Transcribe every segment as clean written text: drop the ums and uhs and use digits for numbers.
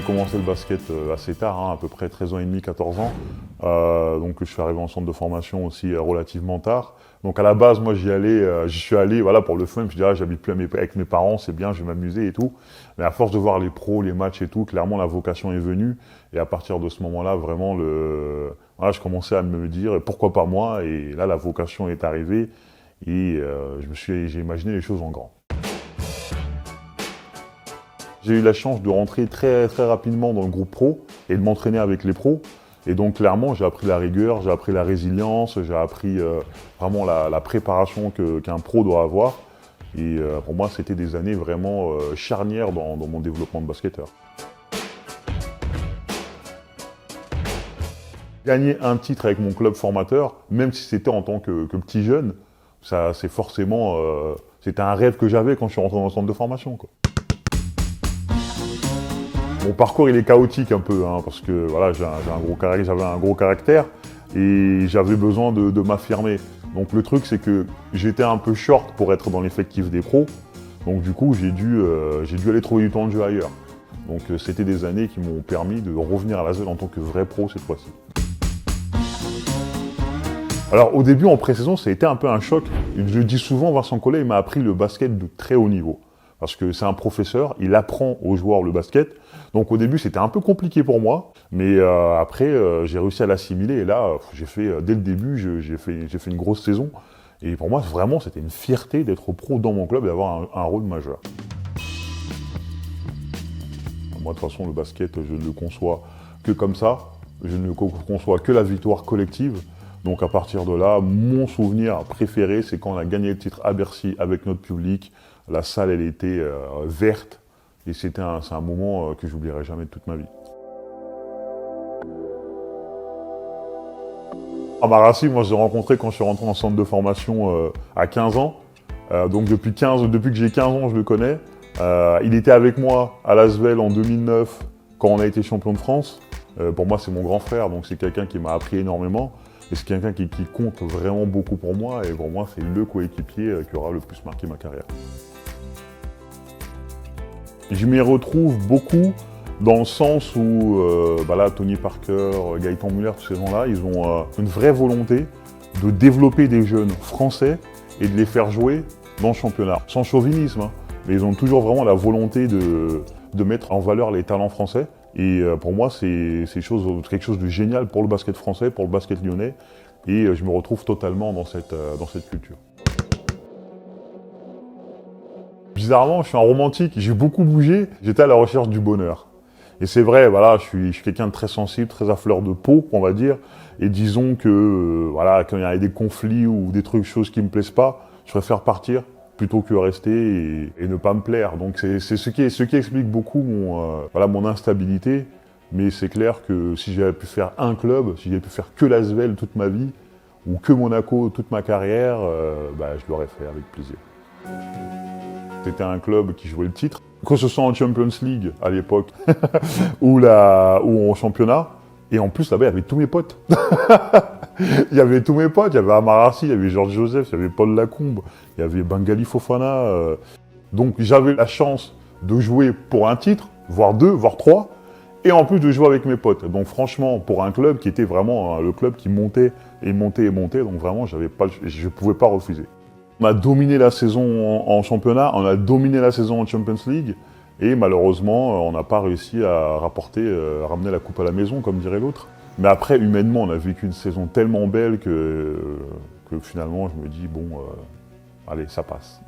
commencé le basket assez tard, à peu près 13 ans et demi, 14 ans. Donc je suis arrivé en centre de formation aussi relativement tard. Donc à la base, moi j'y suis allé voilà, pour le fun. Je me suis dit, j'habite plus avec mes parents, c'est bien, je vais m'amuser et tout. Mais à force de voir les pros, les matchs et tout, clairement la vocation est venue. Et à partir de ce moment-là, vraiment, voilà, je commençais à me dire, pourquoi pas moi? Et là, la vocation est arrivée. Et j'ai imaginé les choses en grand. J'ai eu la chance de rentrer très, très rapidement dans le groupe pro et de m'entraîner avec les pros. Et donc clairement, j'ai appris la rigueur, j'ai appris la résilience, j'ai appris vraiment la préparation qu'un pro doit avoir. Et pour moi, c'était des années vraiment charnières dans mon développement de basketteur. Gagner un titre avec mon club formateur, même si c'était en tant que petit jeune, ça, c'est forcément, c'était un rêve que j'avais quand je suis rentré dans le centre de formation, quoi. Mon parcours, il est chaotique un peu, parce que voilà, j'avais un gros caractère et j'avais besoin de m'affirmer. Donc le truc, c'est que j'étais un peu short pour être dans l'effectif des pros. Donc du coup, j'ai dû aller trouver du temps de jeu ailleurs. Donc c'était des années qui m'ont permis de revenir à l'ASVEL en tant que vrai pro cette fois-ci. Alors au début, en pré-saison, ça a été un peu un choc. Je dis souvent, Vincent Collet, il m'a appris le basket de très haut niveau. Parce que c'est un professeur, il apprend aux joueurs le basket. Donc au début, c'était un peu compliqué pour moi. Mais après, j'ai réussi à l'assimiler. Et là, dès le début, j'ai fait une grosse saison. Et pour moi, vraiment, c'était une fierté d'être pro dans mon club et d'avoir un rôle majeur. Moi, de toute façon, le basket, je ne le conçois que comme ça. Je ne conçois que la victoire collective. Donc à partir de là, mon souvenir préféré, c'est quand on a gagné le titre à Bercy avec notre public. La salle, elle était verte. Et c'est un moment que j'oublierai jamais de toute ma vie. Amarassi, moi je l'ai rencontré quand je suis rentré en centre de formation à 15 ans. Donc depuis que j'ai 15 ans, je le connais. Il était avec moi à l'ASVEL en 2009 quand on a été champion de France. Pour moi, c'est mon grand frère, donc c'est quelqu'un qui m'a appris énormément. Et c'est quelqu'un qui compte vraiment beaucoup pour moi. Et pour moi, c'est le coéquipier qui aura le plus marqué ma carrière. Je m'y retrouve beaucoup dans le sens où Tony Parker, Gaëtan Muller, tous ces gens-là, ils ont une vraie volonté de développer des jeunes français et de les faire jouer dans le championnat. Sans chauvinisme, mais ils ont toujours vraiment la volonté de mettre en valeur les talents français. Et pour moi, c'est quelque chose de génial pour le basket français, pour le basket lyonnais. Et je me retrouve totalement dans cette culture. Bizarrement, je suis un romantique, j'ai beaucoup bougé, j'étais à la recherche du bonheur. Et c'est vrai, voilà, je suis quelqu'un de très sensible, très à fleur de peau, on va dire. Et disons que, quand il y a des conflits ou choses qui me plaisent pas, je préfère partir plutôt que rester et ne pas me plaire. Donc c'est ce qui explique beaucoup mon instabilité. Mais c'est clair que si j'avais pu faire un club, si j'avais pu faire que l'ASVEL toute ma vie, ou que Monaco toute ma carrière, je l'aurais fait avec plaisir. C'était un club qui jouait le titre, que ce soit en Champions League à l'époque, ou en championnat. Et en plus, là-bas, il y avait tous mes potes. Il y avait tous mes potes, il y avait Amarassi, il y avait Georges Joseph, il y avait Paul Lacombe, il y avait Bengali Fofana. Donc j'avais la chance de jouer pour un titre, voire 2, voire 3, et en plus de jouer avec mes potes. Donc franchement, pour un club qui était vraiment le club qui montait et montait et montait, donc vraiment, je ne pouvais pas refuser. On a dominé la saison en championnat, on a dominé la saison en Champions League, et malheureusement, on n'a pas réussi à ramener la coupe à la maison, comme dirait l'autre. Mais après, humainement, on a vécu une saison tellement belle que finalement, je me dis, allez, ça passe.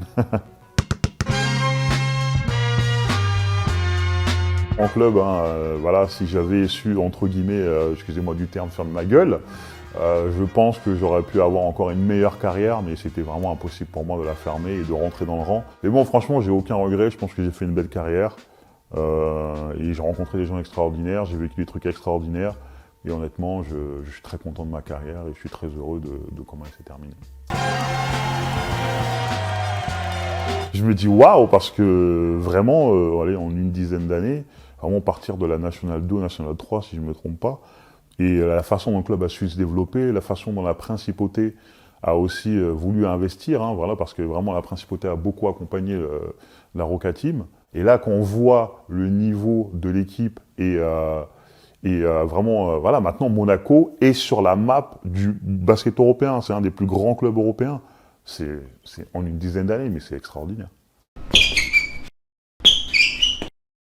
En club, si j'avais su, entre guillemets, excusez-moi du terme, faire de ma gueule, je pense que j'aurais pu avoir encore une meilleure carrière, mais c'était vraiment impossible pour moi de la fermer et de rentrer dans le rang. Mais bon, franchement, j'ai aucun regret, je pense que j'ai fait une belle carrière. Et j'ai rencontré des gens extraordinaires, j'ai vécu des trucs extraordinaires. Et honnêtement, je suis très content de ma carrière et je suis très heureux de comment elle s'est terminée. Je me dis waouh, parce que vraiment, en une dizaine d'années, vraiment partir de la National 2, National 3, si je ne me trompe pas, et la façon dont le club a su se développer, la façon dont la principauté a aussi voulu investir, parce que vraiment la principauté a beaucoup accompagné la Roca Team. Et là, quand on voit le niveau de l'équipe vraiment, voilà, maintenant Monaco est sur la map du basket européen. C'est un des plus grands clubs européens. C'est en une dizaine d'années, mais c'est extraordinaire.